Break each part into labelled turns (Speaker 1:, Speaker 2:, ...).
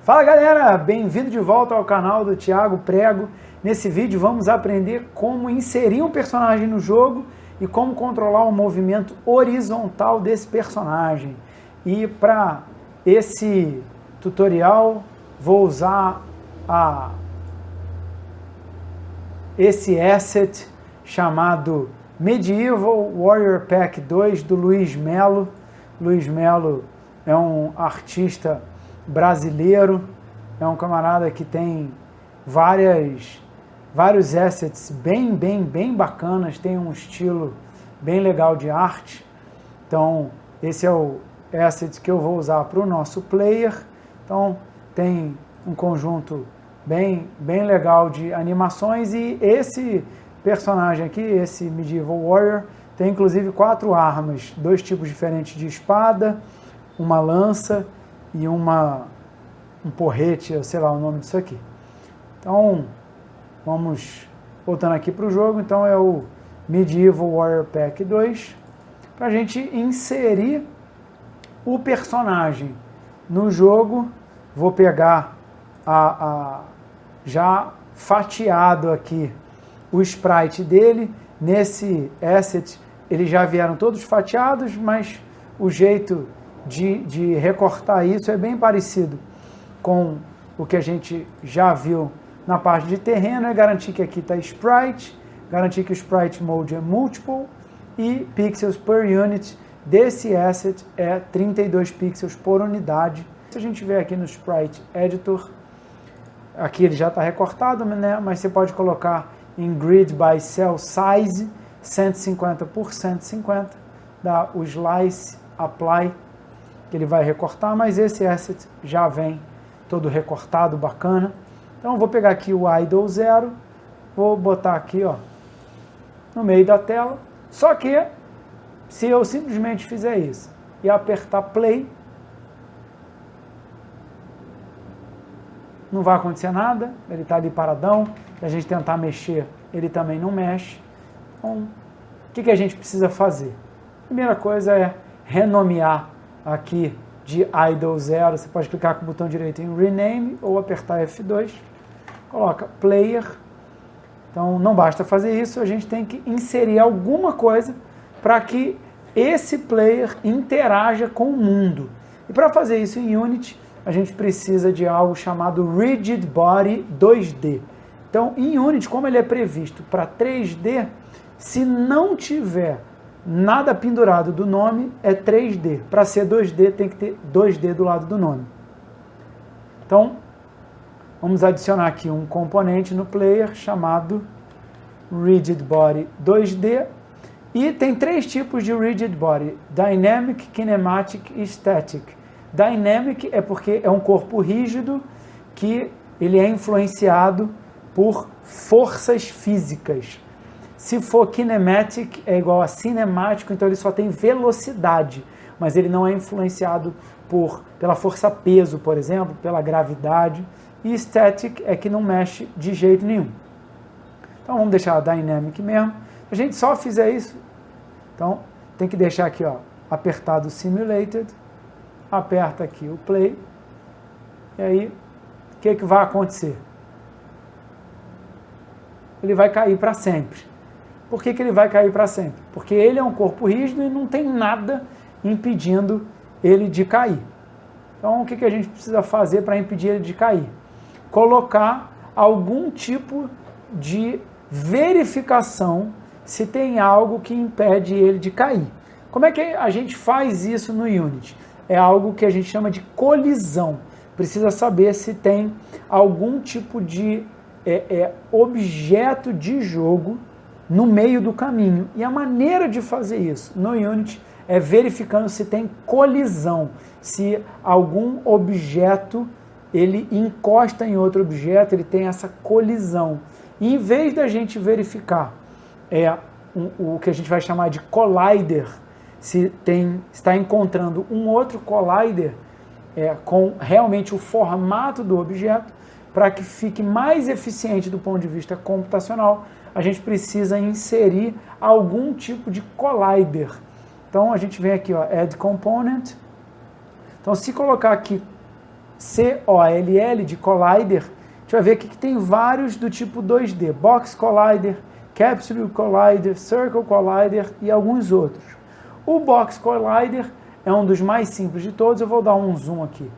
Speaker 1: Fala galera, bem-vindo de volta ao canal do Thiago Prego. Nesse vídeo vamos aprender como inserir um personagem no jogo e como controlar o movimento horizontal desse personagem. E para esse tutorial vou usar esse asset chamado Medieval Warrior Pack 2 do Luiz Melo. Luiz Melo é um artista brasileiro, é um camarada que tem vários assets bem bacanas, tem um estilo bem legal de arte. Então esse é o asset que eu vou usar para o nosso player. Então tem um conjunto bem legal de animações e esse personagem aqui, esse Medieval Warrior, tem inclusive 4 armas, 2 tipos diferentes de espada, uma lança e um porrete, eu sei lá o nome disso aqui. Então, vamos voltando aqui para o jogo. Então é o Medieval Warrior Pack 2, para a gente inserir o personagem no jogo. Vou pegar já fatiado aqui o sprite dele. Nesse asset eles já vieram todos fatiados, mas o jeito de recortar isso é bem parecido com o que a gente já viu na parte de terreno. É garantir que aqui está sprite, garantir que o sprite mode é multiple e pixels per unit desse asset é 32 pixels por unidade. Se a gente ver aqui no sprite editor, aqui ele já está recortado, né? Mas você pode colocar em grid by cell size 150 por 150, dá o slice apply, que ele vai recortar, mas esse asset já vem todo recortado, bacana. Então eu vou pegar aqui o idle 0, vou botar aqui ó, no meio da tela. Só que se eu simplesmente fizer isso e apertar play, não vai acontecer nada, ele está ali paradão. Se a gente tentar mexer, ele também não mexe. Então, o que a gente precisa fazer? Primeira coisa é renomear aqui de idle 0. Você pode clicar com o botão direito em rename ou apertar F2. Coloca player. Então, não basta fazer isso, a gente tem que inserir alguma coisa para que esse player interaja com o mundo. E para fazer isso em Unity, a gente precisa de algo chamado Rigid Body 2D. Então, em Unity, como ele é previsto para 3D, se não tiver nada pendurado do nome, é 3D. Para ser 2D, tem que ter 2D do lado do nome. Então, vamos adicionar aqui um componente no player chamado Rigid Body 2D. E tem 3 tipos de Rigid Body: Dynamic, Kinematic e Static. Dynamic é porque é um corpo rígido que ele é influenciado por forças físicas. Se for kinematic, é igual a cinemático, então ele só tem velocidade, mas ele não é influenciado pela força peso, por exemplo, pela gravidade. E static é que não mexe de jeito nenhum. Então vamos deixar a dynamic mesmo. Se a gente só fizer isso, então tem que deixar aqui ó, apertado simulated, aperta aqui o play, e aí o que vai acontecer? Ele vai cair para sempre. Por que ele vai cair para sempre? Porque ele é um corpo rígido e não tem nada impedindo ele de cair. Então, o que a gente precisa fazer para impedir ele de cair? Colocar algum tipo de verificação se tem algo que impede ele de cair. Como é que a gente faz isso no Unity? É algo que a gente chama de colisão. Precisa saber se tem algum tipo de objeto de jogo no meio do caminho. E a maneira de fazer isso no Unity é verificando se tem colisão, se algum objeto ele encosta em outro objeto, ele tem essa colisão. E em vez da gente verificar o que a gente vai chamar de collider, se está encontrando um outro collider com realmente o formato do objeto, para que fique mais eficiente do ponto de vista computacional, a gente precisa inserir algum tipo de collider. Então a gente vem aqui, ó, Add Component. Então se colocar aqui C-O-L-L, de Collider, a gente vai ver aqui que tem vários do tipo 2D, Box Collider, Capsule Collider, Circle Collider e alguns outros. O Box Collider é um dos mais simples de todos, eu vou dar um zoom aqui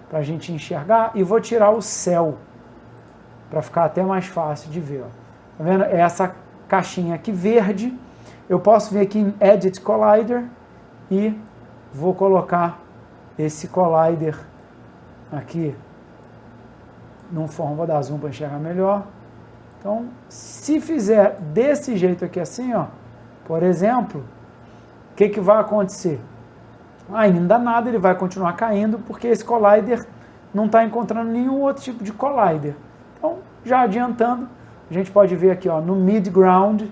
Speaker 1: para a gente enxergar e vou tirar o céu, para ficar até mais fácil de ver. Ó. Tá vendo? É essa caixinha aqui verde, eu posso vir aqui em Edit Collider e vou colocar esse Collider aqui num formato, vou dar zoom para enxergar melhor. Então, se fizer desse jeito aqui assim, ó, por exemplo, o que vai acontecer? Ainda nada, ele vai continuar caindo, porque esse Collider não está encontrando nenhum outro tipo de Collider. Então, já adiantando, a gente pode ver aqui ó, no Midground,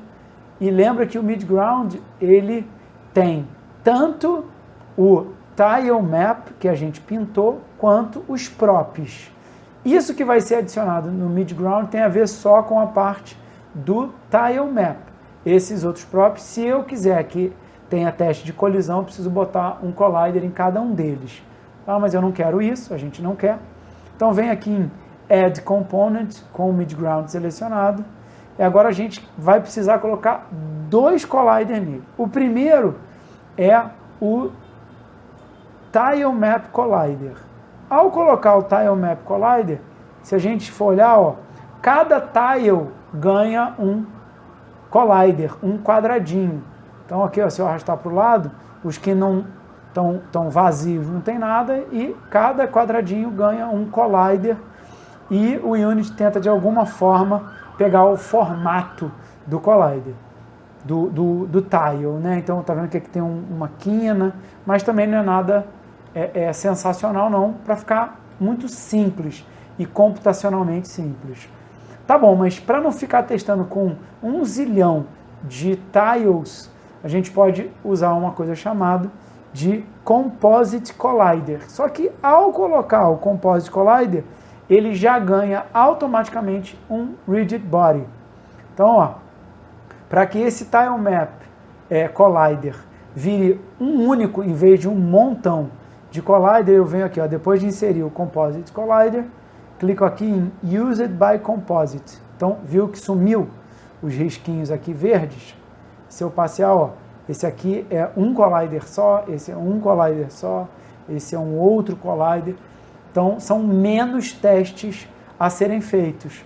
Speaker 1: e lembra que o Midground, ele tem tanto o Tile Map, que a gente pintou, quanto os props. Isso que vai ser adicionado no Midground tem a ver só com a parte do Tile Map. Esses outros props, se eu quiser que tenha teste de colisão, eu preciso botar um Collider em cada um deles. Ah, mas eu não quero isso, a gente não quer. Então vem aqui em Add Component, com o Midground selecionado. E agora a gente vai precisar colocar dois Collider nele. O primeiro é o Tile Map Collider. Ao colocar o Tile Map Collider, se a gente for olhar, ó, cada tile ganha um Collider, um quadradinho. Então aqui, ó, se eu arrastar para o lado, os que não estão vazios não tem nada, e cada quadradinho ganha um Collider, e o Unity tenta de alguma forma pegar o formato do Collider, do tile, né? Então tá vendo que aqui tem uma quina, mas também não é nada sensacional não, para ficar muito simples e computacionalmente simples. Tá bom, mas para não ficar testando com 1 zilhão de tiles, a gente pode usar uma coisa chamada de Composite Collider. Só que ao colocar o Composite Collider, ele já ganha automaticamente um Rigid Body. Então, ó, para que esse Tile Map Collider vire um único em vez de um montão de Collider, eu venho aqui, ó, depois de inserir o Composite Collider, clico aqui em Used by Composite. Então, viu que sumiu os risquinhos aqui verdes? Se eu passear, ó, esse aqui é um Collider só, esse é um Collider só, esse é um outro Collider. Então, são menos testes a serem feitos.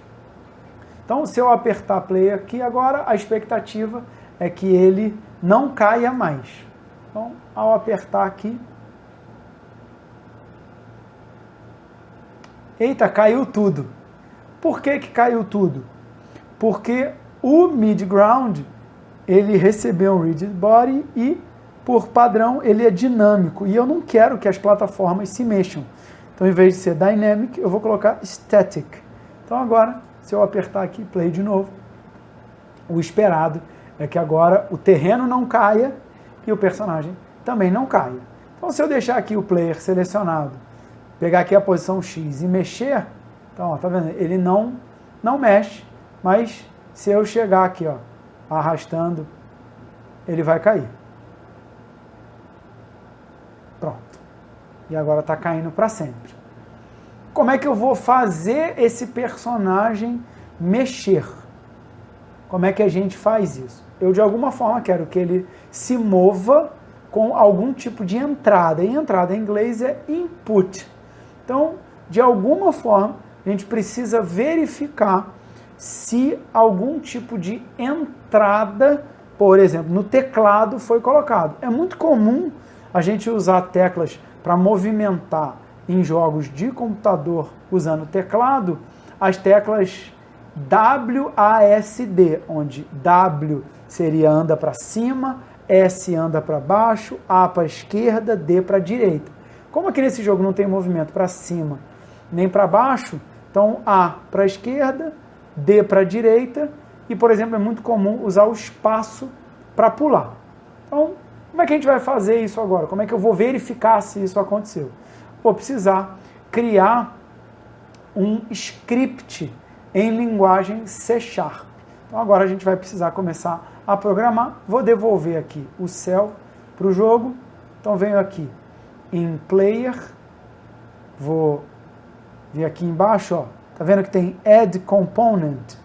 Speaker 1: Então, se eu apertar Play aqui agora, a expectativa é que ele não caia mais. Então, ao apertar aqui... Eita, caiu tudo. Por que caiu tudo? Porque o Midground, ele recebeu um Rigid Body e, por padrão, ele é dinâmico. E eu não quero que as plataformas se mexam. Então, em vez de ser Dynamic, eu vou colocar Static. Então, agora, se eu apertar aqui, Play de novo, o esperado é que agora o terreno não caia e o personagem também não caia. Então, se eu deixar aqui o player selecionado, pegar aqui a posição X e mexer, então, ó, tá vendo? Ele não mexe, mas se eu chegar aqui, ó, arrastando, ele vai cair. Pronto. E agora está caindo para sempre. Como é que eu vou fazer esse personagem mexer? Como é que a gente faz isso? Eu, de alguma forma, quero que ele se mova com algum tipo de entrada. E entrada em inglês é input. Então, de alguma forma, a gente precisa verificar se algum tipo de entrada, por exemplo, no teclado foi colocado. É muito comum a gente usar teclas para movimentar em jogos de computador usando teclado, as teclas WASD, onde W seria anda para cima, S anda para baixo, A para esquerda, D para direita. Como aqui nesse jogo não tem movimento para cima nem para baixo, então A para esquerda, D para direita, e, por exemplo, é muito comum usar o espaço para pular. Então, como é que a gente vai fazer isso agora? Como é que eu vou verificar se isso aconteceu? Vou precisar criar um script em linguagem C#. Então agora a gente vai precisar começar a programar. Vou devolver aqui o céu para o jogo. Então venho aqui em Player, vou vir aqui embaixo, ó, tá vendo que tem Add Component,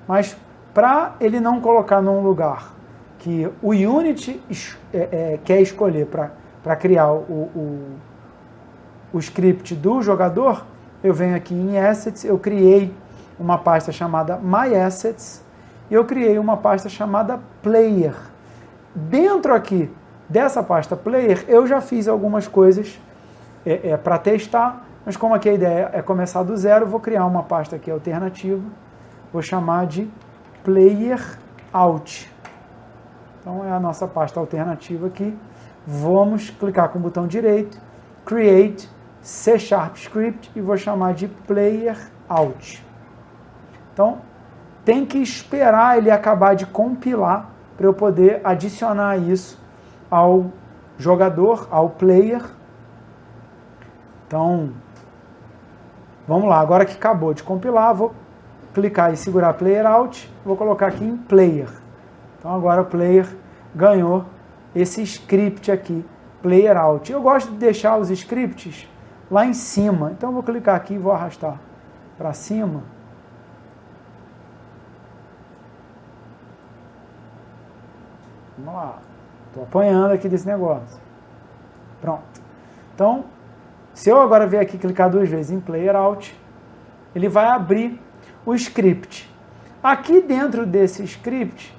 Speaker 1: mas para ele não colocar num lugar que o Unity quer escolher para criar o script do jogador, eu venho aqui em Assets, eu criei uma pasta chamada My Assets e eu criei uma pasta chamada Player. Dentro aqui dessa pasta Player, eu já fiz algumas coisas para testar, mas como aqui a ideia é começar do zero, eu vou criar uma pasta aqui alternativa, vou chamar de Player Out. Então é a nossa pasta alternativa aqui. Vamos clicar com o botão direito, Create C# Script e vou chamar de Player Out. Então tem que esperar ele acabar de compilar para eu poder adicionar isso ao jogador, ao player. Então, vamos lá, agora que acabou de compilar, vou clicar e segurar Player Out, vou colocar aqui em Player. Então agora o Player ganhou esse script aqui, Player Out. Eu gosto de deixar os scripts lá em cima, então eu vou clicar aqui e vou arrastar para cima. Vamos lá, estou apanhando aqui desse negócio. Pronto. Então, se eu agora vier aqui clicar 2 vezes em Player Out, ele vai abrir o script. Aqui dentro desse script,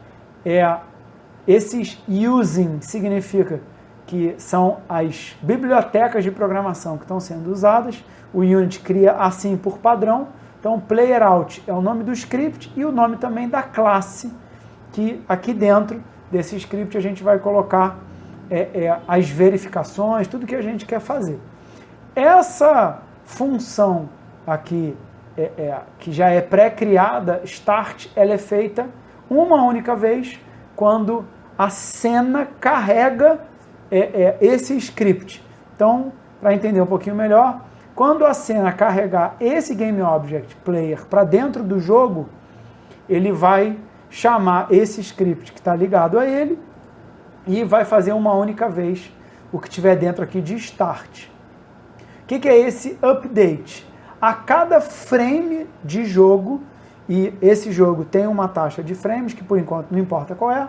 Speaker 1: esses using significa que são as bibliotecas de programação que estão sendo usadas. O Unity cria assim por padrão. Então, Player Out é o nome do script e o nome também da classe, que aqui dentro desse script a gente vai colocar as verificações, tudo que a gente quer fazer. Essa função aqui, que já é pré-criada, start, ela é feita uma única vez quando a cena carrega esse script. Então, para entender um pouquinho melhor, quando a cena carregar esse GameObject Player para dentro do jogo, ele vai chamar esse script que está ligado a ele e vai fazer uma única vez o que tiver dentro aqui de start. O que é esse update? A cada frame de jogo, e esse jogo tem uma taxa de frames, que por enquanto não importa qual é,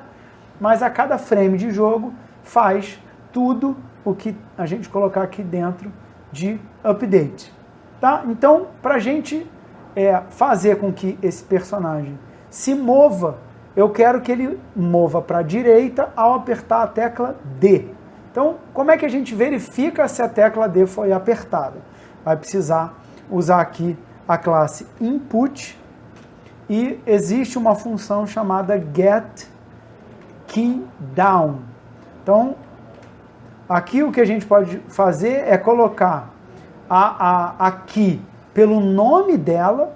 Speaker 1: mas a cada frame de jogo faz tudo o que a gente colocar aqui dentro de update. Tá? Então, para a gente fazer com que esse personagem se mova, eu quero que ele mova para a direita ao apertar a tecla D. Então, como é que a gente verifica se a tecla D foi apertada? Vai precisar usar aqui a classe Input e existe uma função chamada getKeyDown. Então, aqui o que a gente pode fazer é colocar a key pelo nome dela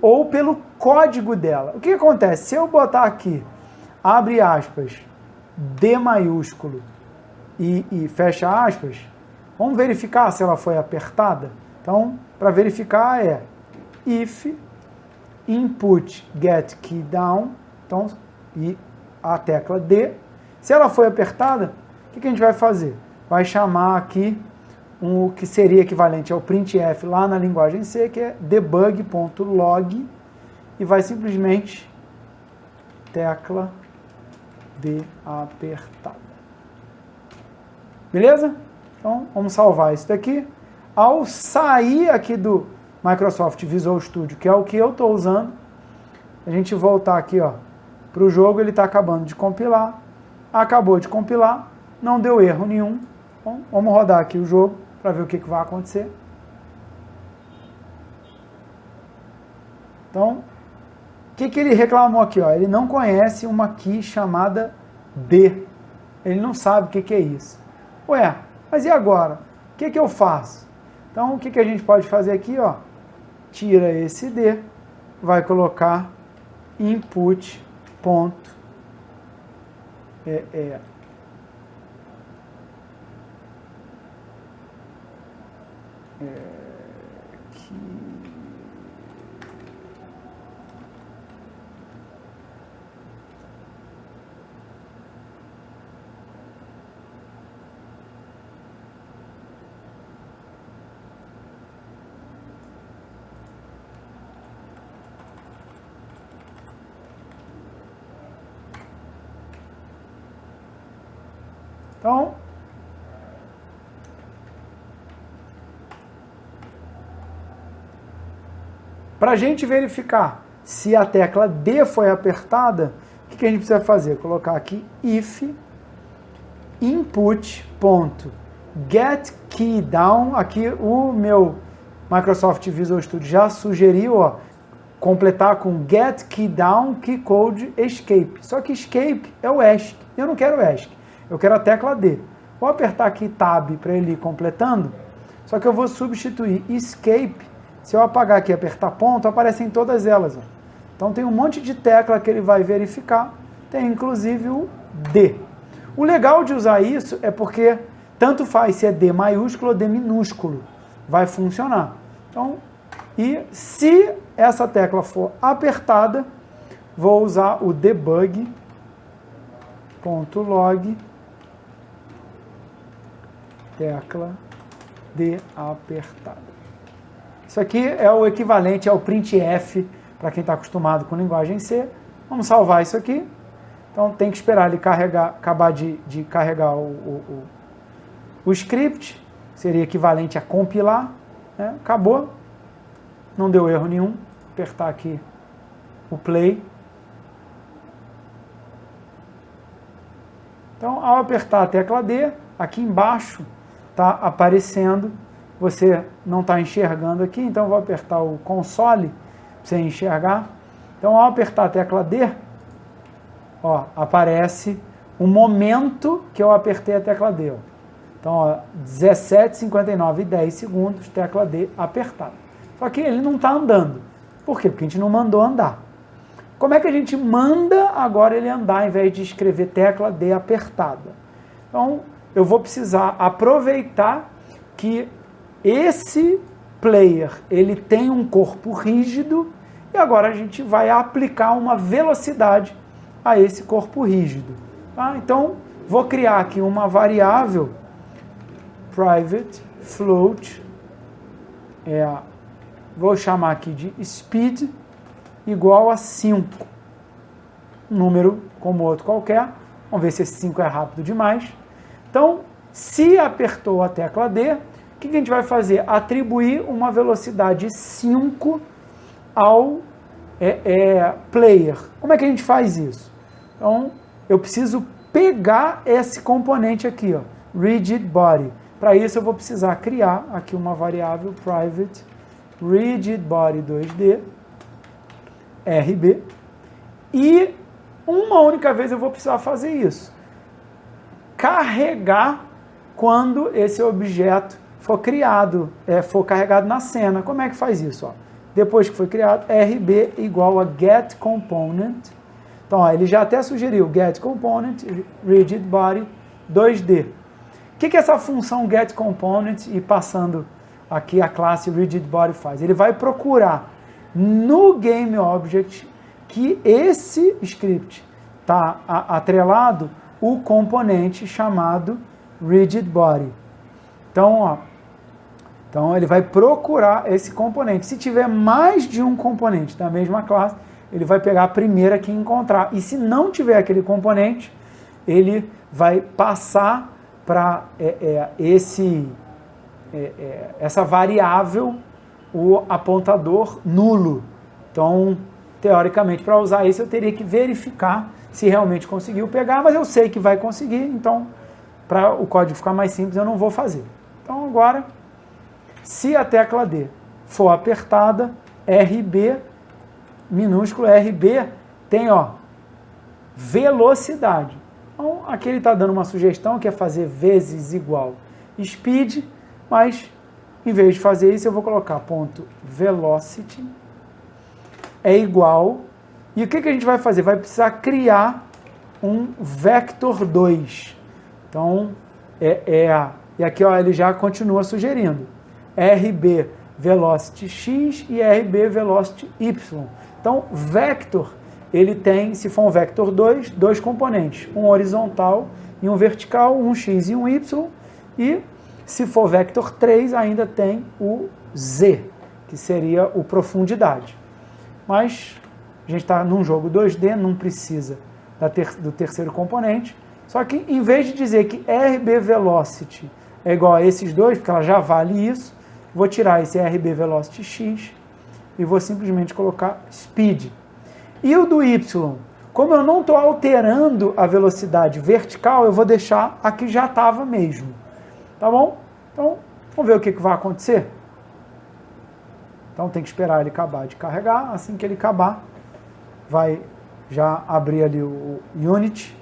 Speaker 1: ou pelo código dela. O que acontece? Se eu botar aqui, abre aspas, D maiúsculo e fecha aspas, vamos verificar se ela foi apertada? Então, para verificar if input get key down, então, e a tecla D. Se ela foi apertada, o que a gente vai fazer? Vai chamar aqui o que seria equivalente ao printf lá na linguagem C, que é debug.log, e vai simplesmente tecla D apertada. Beleza? Então, vamos salvar isso daqui. Ao sair aqui do Microsoft Visual Studio, que é o que eu estou usando, a gente voltar aqui para o jogo, ele está acabando de compilar. Acabou de compilar, não deu erro nenhum. Então, vamos rodar aqui o jogo para ver o que vai acontecer. Então, o que ele reclamou aqui? Ele não conhece uma key chamada D. Ele não sabe o que é isso. Ué, mas e agora? O que eu faço? Então, o que a gente pode fazer aqui? Tira esse D, vai colocar input ponto Então, para a gente verificar se a tecla D foi apertada, o que a gente precisa fazer? Colocar aqui if input.getKeyDown. Aqui o meu Microsoft Visual Studio já sugeriu, ó, completar com getKeyDown, keycode escape. Só que escape é o ESC. Eu não quero o ESC. Eu quero a tecla D. Vou apertar aqui Tab para ele ir completando. Só que eu vou substituir escape. Se eu apagar aqui e apertar ponto, aparecem todas elas. Ó. Então tem um monte de tecla que ele vai verificar. Tem inclusive o D. O legal de usar isso é porque tanto faz se é D maiúsculo ou D minúsculo. Vai funcionar. Então, e se essa tecla for apertada, vou usar o debug.log tecla D apertada. Isso aqui é o equivalente ao printf, para quem está acostumado com linguagem C. Vamos salvar isso aqui. Então tem que esperar ele acabar de carregar o script. Seria equivalente a compilar. Né? Acabou. Não deu erro nenhum. Vou apertar aqui o play. Então, ao apertar a tecla D, aqui embaixo está aparecendo. Você não está enxergando aqui, então eu vou apertar o console para você enxergar. Então, ao apertar a tecla D, ó, aparece o momento que eu apertei a tecla D. Ó. Então, ó, 17, 59 e 10 segundos, tecla D apertada. Só que ele não está andando. Por quê? Porque a gente não mandou andar. Como é que a gente manda agora ele andar, ao invés de escrever tecla D apertada? Então, eu vou precisar aproveitar que esse player ele tem um corpo rígido e agora a gente vai aplicar uma velocidade a esse corpo rígido. Tá? Então, vou criar aqui uma variável private float, vou chamar aqui de speed igual a 5. Um número como outro qualquer. Vamos ver se esse 5 é rápido demais. Então, se apertou a tecla D, o que a gente vai fazer? Atribuir uma velocidade 5 ao player. Como é que a gente faz isso? Então, eu preciso pegar esse componente aqui, ó, rigid body. Para isso, eu vou precisar criar aqui uma variável private rigid body 2D RB e uma única vez eu vou precisar fazer isso. Carregar quando esse objeto for criado, for carregado na cena. Como é que faz isso? Ó? Depois que foi criado, RB igual a getComponent. Então, ó, ele já até sugeriu getComponent, rigidBody 2D. O que essa função getComponent e passando aqui a classe rigidBody faz? Ele vai procurar no GameObject que esse script está atrelado o componente chamado rigidBody. Então, ó, ele vai procurar esse componente. Se tiver mais de um componente da mesma classe, ele vai pegar a primeira que encontrar. E se não tiver aquele componente, ele vai passar para essa variável o apontador nulo. Então, teoricamente, para usar isso, eu teria que verificar se realmente conseguiu pegar, mas eu sei que vai conseguir, então, para o código ficar mais simples, eu não vou fazer. Então, agora, se a tecla D for apertada, RB, minúsculo RB, tem, ó, velocidade. Então, aqui ele está dando uma sugestão, que é fazer vezes igual speed, mas, em vez de fazer isso, eu vou colocar ponto velocity é igual. E o que a gente vai fazer? Vai precisar criar um vector 2. Então, e aqui ó, ele já continua sugerindo RB velocity x e RB velocity y. Então, vector, ele tem, se for um vector 2, dois componentes, um horizontal e um vertical, um x e um y, e se for vector 3, ainda tem o z, que seria o profundidade. Mas a gente está num jogo 2D, não precisa do terceiro componente, Só que em vez de dizer que RB Velocity é igual a esses dois, porque ela já vale isso, vou tirar esse RB Velocity X e vou simplesmente colocar Speed. E o do Y, como eu não estou alterando a velocidade vertical, eu vou deixar a que já estava mesmo. Tá bom? Então, vamos ver o que vai acontecer? Então tem que esperar ele acabar de carregar. Assim que ele acabar, vai já abrir ali o Unity.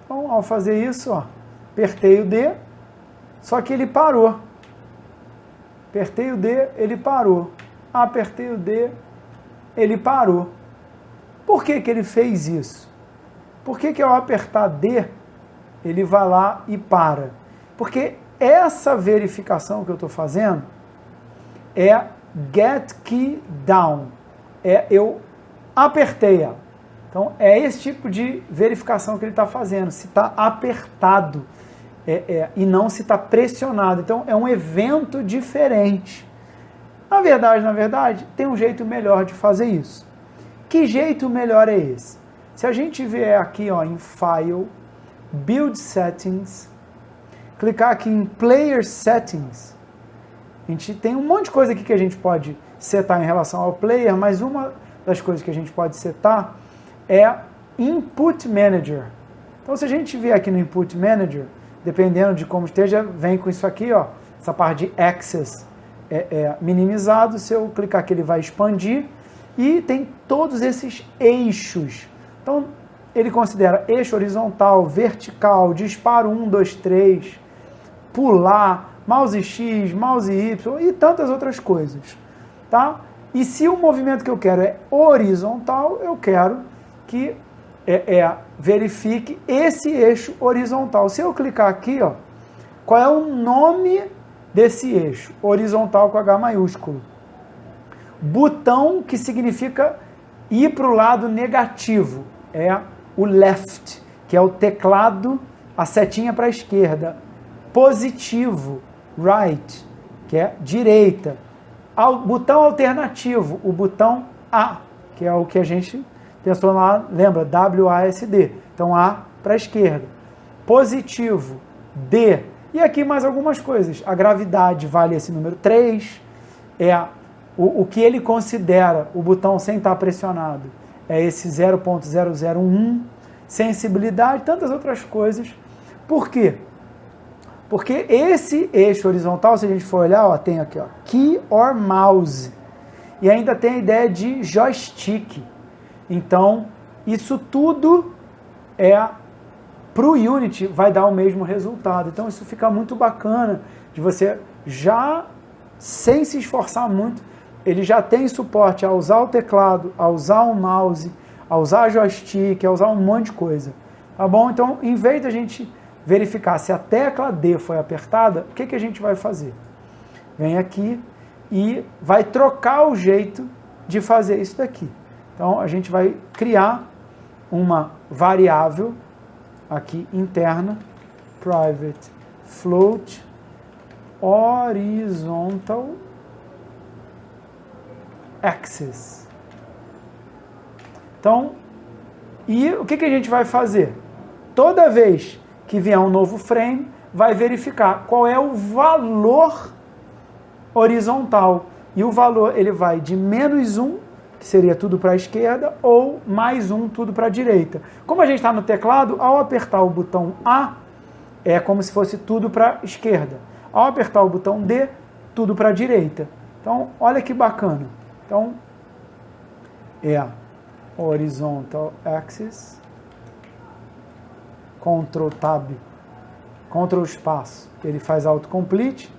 Speaker 1: Então, ao fazer isso, ó, apertei o D, só que ele parou. Apertei o D, ele parou. Apertei o D, ele parou. Por que que ele fez isso? Por que que ao apertar D, ele vai lá e para? Porque essa verificação que eu estou fazendo é Get Key Down. Eu apertei ela. Então, é esse tipo de verificação que ele está fazendo, se está apertado e não se está pressionado. Então, é um evento diferente. Na verdade, tem um jeito melhor de fazer isso. Que jeito melhor é esse? Se a gente vier aqui ó, em File, Build Settings, clicar aqui em Player Settings, a gente tem um monte de coisa aqui que a gente pode setar em relação ao player, mas uma das coisas que a gente pode setar é Input Manager. Então, se a gente vier aqui no Input Manager, dependendo de como esteja, vem com isso aqui, ó, essa parte de Access minimizado. Se eu clicar aqui, ele vai expandir e tem todos esses eixos. Então, ele considera eixo horizontal, vertical, disparo 1, 2, 3, pular, mouse X, mouse Y e tantas outras coisas, tá? E se o movimento que eu quero é horizontal, eu quero que verifique esse eixo horizontal. Se eu clicar aqui, ó, qual é o nome desse eixo? Horizontal com H maiúsculo. Botão, que significa ir para o lado negativo, é o left, que é o teclado, a setinha para a esquerda. Positivo, right, que é direita. Botão alternativo, o botão A, que é o que a gente pensou lá, lembra? WASD. Então, A para a esquerda. Positivo, D. E aqui mais algumas coisas. A gravidade vale esse número 3. O que ele considera o botão sem estar pressionado é esse 0.001. Sensibilidade, tantas outras coisas. Por quê? Porque esse eixo horizontal, se a gente for olhar, ó, tem aqui, ó, Key or Mouse. E ainda tem a ideia de joystick. Então, isso tudo para o Unity vai dar o mesmo resultado. Então, isso fica muito bacana de você já, sem se esforçar muito, ele já tem suporte a usar o teclado, a usar o mouse, a usar joystick, a usar um monte de coisa. Tá bom? Então, em vez de a gente verificar se a tecla D foi apertada, o que a gente vai fazer? Vem aqui e vai trocar o jeito de fazer isso daqui. Então, a gente vai criar uma variável aqui interna, private float horizontal axis. Então, e o que a gente vai fazer? Toda vez que vier um novo frame, vai verificar qual é o valor horizontal. E o valor, ele vai de -1, que seria tudo para a esquerda, ou +1, tudo para a direita. Como a gente está no teclado, ao apertar o botão A, é como se fosse tudo para a esquerda. Ao apertar o botão D, tudo para a direita. Então, olha que bacana. Então, horizontal axis, Ctrl Tab, Ctrl espaço, ele faz autocomplete,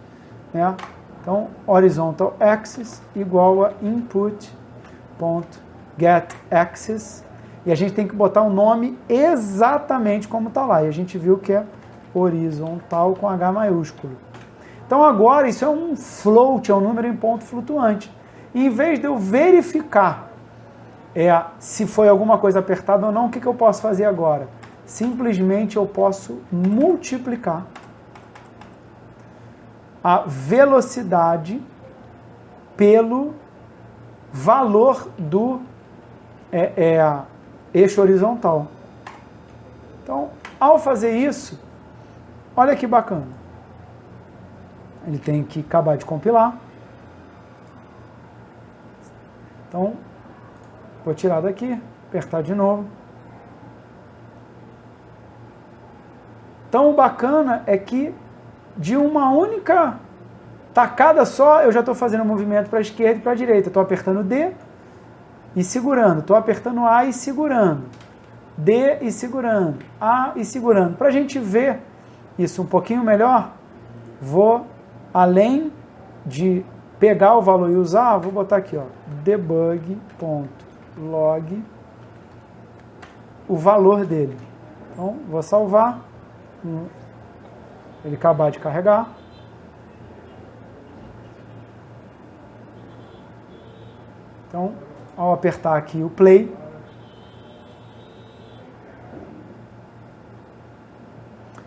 Speaker 1: né? Então, horizontal axis igual a input.getAxis, e a gente tem que botar o nome exatamente como está lá, e a gente viu que é horizontal com H maiúsculo. Então agora isso é um float, é um número em ponto flutuante. E em vez de eu verificar se foi alguma coisa apertada ou não, o que eu posso fazer agora? Simplesmente eu posso multiplicar a velocidade pelo valor do eixo horizontal. Então, ao fazer isso, olha que bacana. Ele tem que acabar de compilar. Então, vou tirar daqui, apertar de novo. Então, o bacana é que de uma única tacada só, eu já estou fazendo um movimento para a esquerda e para a direita. Estou apertando D e segurando. Estou apertando A e segurando. D e segurando. A e segurando. Para a gente ver isso um pouquinho melhor, vou, além de pegar o valor e usar, vou botar aqui, ó, debug.log, o valor dele. Então, vou salvar. Ele acabar de carregar. Então, ao apertar aqui o play,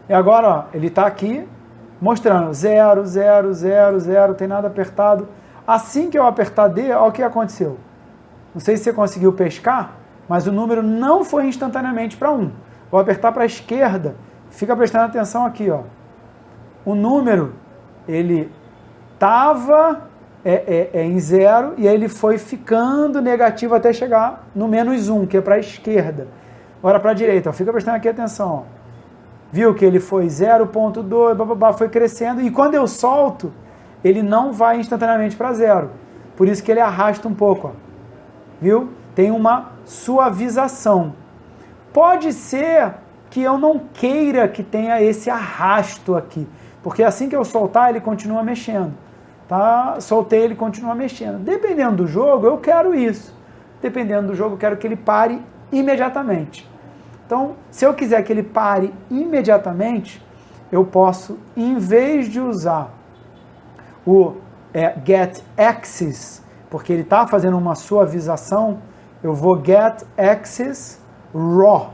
Speaker 1: e agora, ó, ele está aqui mostrando 0, 0, 0, 0, tem nada apertado. Assim que eu apertar D, olha o que aconteceu. Não sei se você conseguiu pescar, mas o número não foi instantaneamente para 1. Vou apertar para a esquerda, fica prestando atenção aqui, ó. O número, ele estava em 0 e aí ele foi ficando negativo até chegar no -1, que é para a esquerda. Agora para a direita, ó, fica prestando aqui atenção, ó. Viu que ele foi 0.2, foi crescendo, e quando eu solto, ele não vai instantaneamente para 0. Por isso que ele arrasta um pouco, ó. Viu? Tem uma suavização. Pode ser que eu não queira que tenha esse arrasto aqui, porque assim que eu soltar, ele continua mexendo. Tá? Soltei, ele continua mexendo. Dependendo do jogo, eu quero isso. Dependendo do jogo, eu quero que ele pare imediatamente. Então, se eu quiser que ele pare imediatamente, eu posso, em vez de usar o getAxis, porque ele está fazendo uma suavização, eu vou getAxis raw,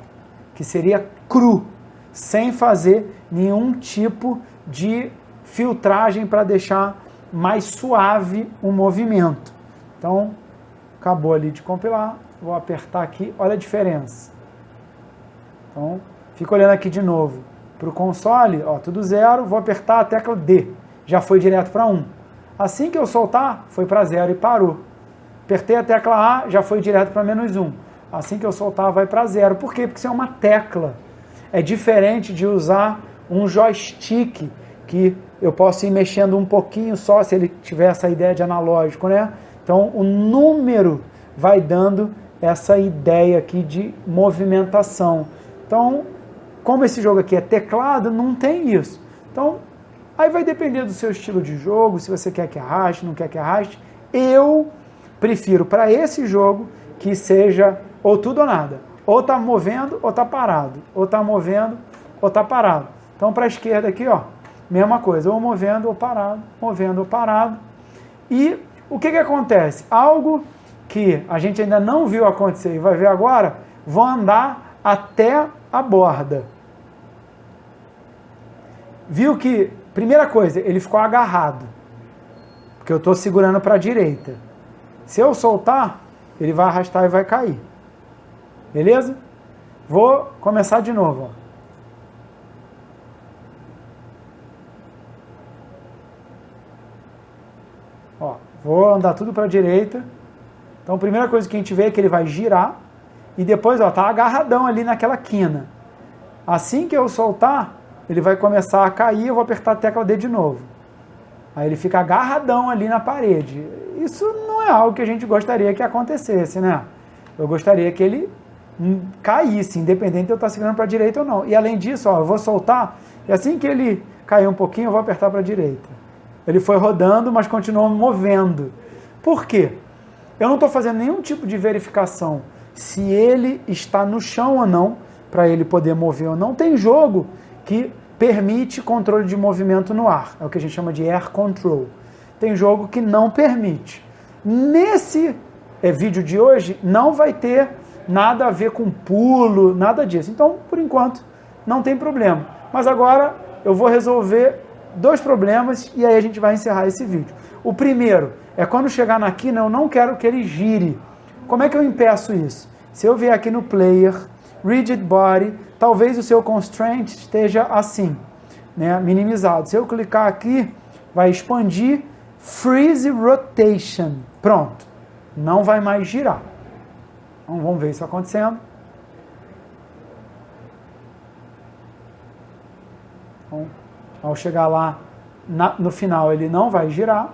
Speaker 1: que seria cru, sem fazer nenhum tipo de filtragem para deixar mais suave o movimento. Então, acabou ali de compilar, vou apertar aqui, olha a diferença. Então, fico olhando aqui de novo para o console, ó, tudo 0, vou apertar a tecla D, já foi direto para 1. Assim que eu soltar, foi para 0 e parou. Apertei a tecla A, já foi direto para -1. Assim que eu soltar, vai para 0. Por quê? Porque isso é uma tecla. É diferente de usar um joystick, que eu posso ir mexendo um pouquinho só, se ele tiver essa ideia de analógico, né? Então, o número vai dando essa ideia aqui de movimentação. Então, como esse jogo aqui é teclado, não tem isso. Então, aí vai depender do seu estilo de jogo, se você quer que arraste, não quer que arraste. Eu prefiro para esse jogo que seja ou tudo ou nada. Ou tá movendo ou tá parado. Ou tá movendo ou tá parado. Então, para a esquerda aqui, ó, mesma coisa. Ou movendo ou parado, movendo ou parado. E o que acontece? Algo que a gente ainda não viu acontecer e vai ver agora, vou andar até a borda. Viu que, primeira coisa, ele ficou agarrado, porque eu estou segurando para a direita. Se eu soltar, ele vai arrastar e vai cair. Beleza? Vou começar de novo. Ó, vou andar tudo para a direita. Então, a primeira coisa que a gente vê é que ele vai girar e depois, ó, tá agarradão ali naquela quina. Assim que eu soltar, ele vai começar a cair, eu vou apertar a tecla D de novo. Aí ele fica agarradão ali na parede. Isso não é algo que a gente gostaria que acontecesse, né? Eu gostaria que ele caísse, independente de eu estar segurando para a direita ou não. E além disso, ó, eu vou soltar, e assim que ele cair um pouquinho, eu vou apertar para a direita. Ele foi rodando, mas continuou movendo. Por quê? Eu não estou fazendo nenhum tipo de verificação se ele está no chão ou não, para ele poder mover ou não. Tem jogo que permite controle de movimento no ar, é o que a gente chama de air control. Tem jogo que não permite. Nesse vídeo de hoje não vai ter nada a ver com pulo, nada disso. Então, por enquanto, não tem problema. Mas agora eu vou resolver 2 problemas e aí a gente vai encerrar esse vídeo. O primeiro é quando chegar na quina, eu não quero que ele gire. Como é que eu impeço isso? Se eu vier aqui no Player, Rigid Body, talvez o seu constraint esteja assim, né, minimizado. Se eu clicar aqui, vai expandir Freeze Rotation. Pronto. Não vai mais girar. Então, vamos ver isso acontecendo. Então, ao chegar lá, no final ele não vai girar,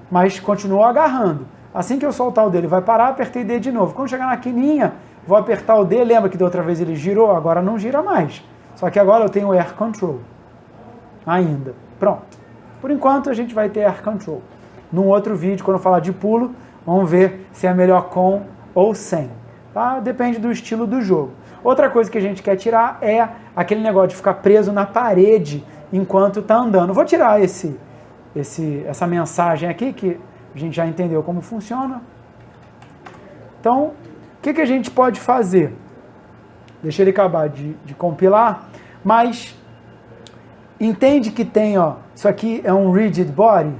Speaker 1: mas continua agarrando. Assim que eu soltar o D, ele vai parar, apertei D de novo. Quando chegar na quininha, vou apertar o D, lembra que da outra vez ele girou? Agora não gira mais. Só que agora eu tenho Air Control. Ainda. Pronto. Por enquanto a gente vai ter Air Control. Num outro vídeo, quando eu falar de pulo, vamos ver se é melhor com ou sem. Tá? Depende do estilo do jogo. Outra coisa que a gente quer tirar é aquele negócio de ficar preso na parede enquanto está andando. Vou tirar essa mensagem aqui, que a gente já entendeu como funciona. Então, o que a gente pode fazer? Deixa ele acabar de compilar, mas entende que tem, ó, isso aqui é um rigid body.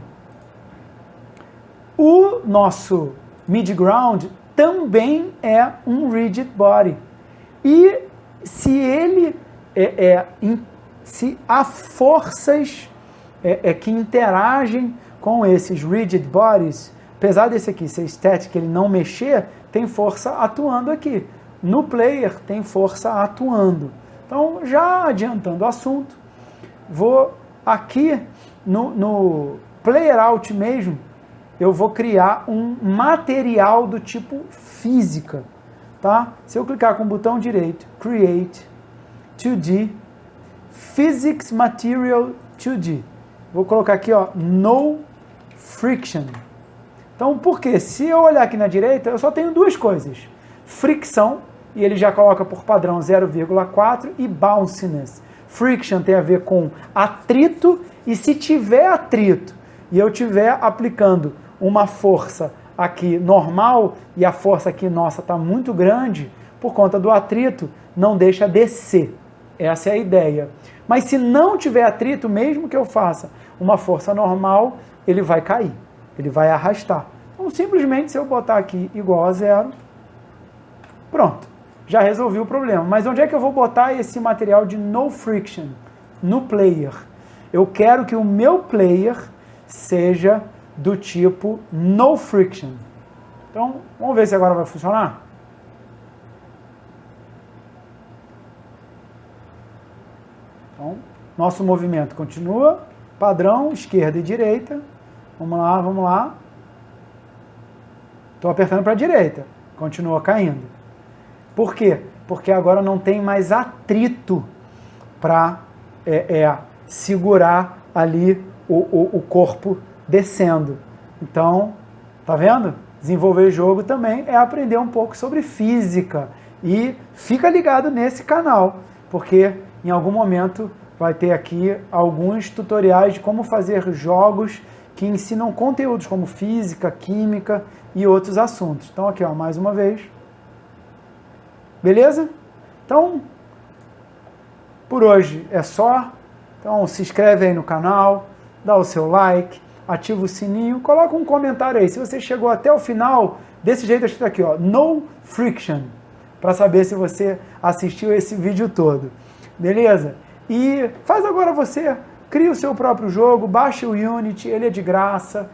Speaker 1: O nosso mid-ground também é um rigid body. E se ele se há forças que interagem com esses rigid bodies, apesar desse aqui ser static, ele não mexer, tem força atuando aqui. No player tem força atuando. Então, já adiantando o assunto, vou aqui no player out mesmo, eu vou criar um material do tipo física. Tá? Se eu clicar com o botão direito, Create, 2D, Physics Material 2D. Vou colocar aqui, ó, No Friction. Então, por quê? Se eu olhar aqui na direita, eu só tenho duas coisas. Fricção, e ele já coloca por padrão 0,4, e Bounciness. Friction tem a ver com atrito, e se tiver atrito, e eu estiver aplicando uma força aqui normal, e a força aqui nossa está muito grande, por conta do atrito, não deixa descer. Essa é a ideia. Mas se não tiver atrito, mesmo que eu faça uma força normal, ele vai cair, ele vai arrastar. Então, simplesmente, se eu botar aqui igual a 0, pronto, já resolvi o problema. Mas onde é que eu vou botar esse material de no friction? No player. Eu quero que o meu player seja do tipo no friction. Então, vamos ver se agora vai funcionar. Então, nosso movimento continua, padrão, esquerda e direita. Vamos lá, vamos lá. Estou apertando para a direita, continua caindo. Por quê? Porque agora não tem mais atrito para segurar ali o corpo descendo. Então, tá vendo? Desenvolver jogo também é aprender um pouco sobre física. E fica ligado nesse canal, porque em algum momento vai ter aqui alguns tutoriais de como fazer jogos que ensinam conteúdos como física, química e outros assuntos. Então aqui, ó, mais uma vez. Beleza? Então, por hoje é só. Então se inscreve aí no canal, dá o seu like, ativa o sininho, coloca um comentário aí. Se você chegou até o final, desse jeito escrito aqui, ó, No Friction, para saber se você assistiu esse vídeo todo. Beleza? E faz agora você, cria o seu próprio jogo, baixa o Unity, ele é de graça.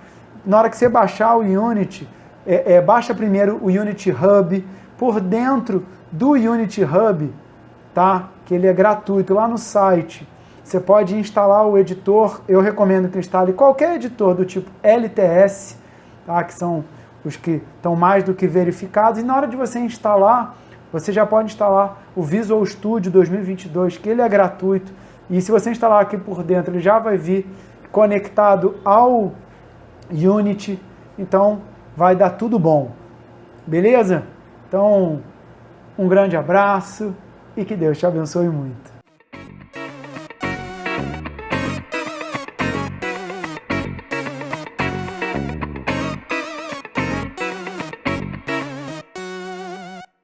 Speaker 1: Na hora que você baixar o Unity, baixa primeiro o Unity Hub. Por dentro do Unity Hub, tá? Que ele é gratuito, lá no site, você pode instalar o editor. Eu recomendo que instale qualquer editor do tipo LTS, tá? Que são os que estão mais do que verificados. E na hora de você instalar, você já pode instalar o Visual Studio 2022, que ele é gratuito. E se você instalar aqui por dentro, ele já vai vir conectado ao Unity. Então, vai dar tudo bom. Beleza? Então, um grande abraço e que Deus te abençoe muito.